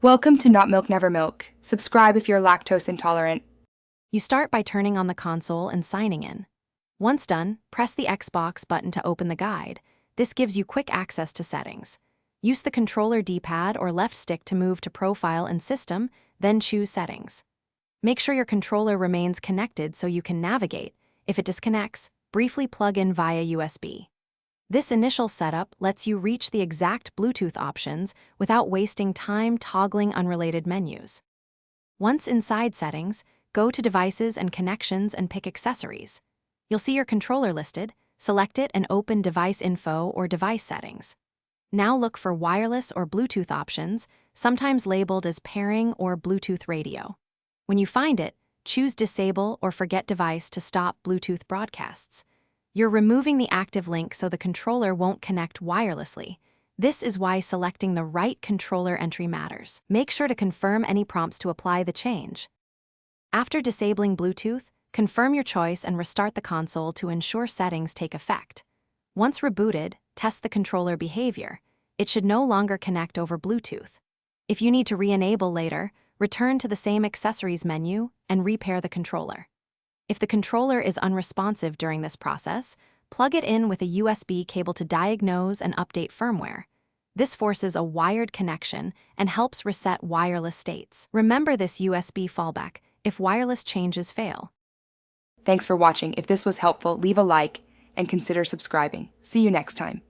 Welcome to Not Milk Never Milk. Subscribe if you're lactose intolerant. You start by turning on the console and signing in. Once done, press the Xbox button to open the guide. This gives you quick access to settings. Use the controller D-pad or left stick to move to Profile and System, then choose Settings. Make sure your controller remains connected so you can navigate. If it disconnects, briefly plug in via USB. This initial setup lets you reach the exact Bluetooth options without wasting time toggling unrelated menus. Once inside Settings, go to Devices and Connections and pick Accessories. You'll see your controller listed. Select it and open Device Info or Device Settings. Now look for wireless or Bluetooth options, sometimes labeled as pairing or Bluetooth radio. When you find it, choose Disable or Forget Device to stop Bluetooth broadcasts. You're removing the active link so the controller won't connect wirelessly. This is why selecting the right controller entry matters. Make sure to confirm any prompts to apply the change. After disabling Bluetooth, confirm your choice and restart the console to ensure settings take effect. Once rebooted, test the controller behavior. It should no longer connect over Bluetooth. If you need to re-enable later, return to the same accessories menu and repair the controller. If the controller is unresponsive during this process, plug it in with a USB cable to diagnose and update firmware. This forces a wired connection and helps reset wireless states. Remember this USB fallback if wireless changes fail. Thanks for watching. If this was helpful, leave a like and consider subscribing. See you next time.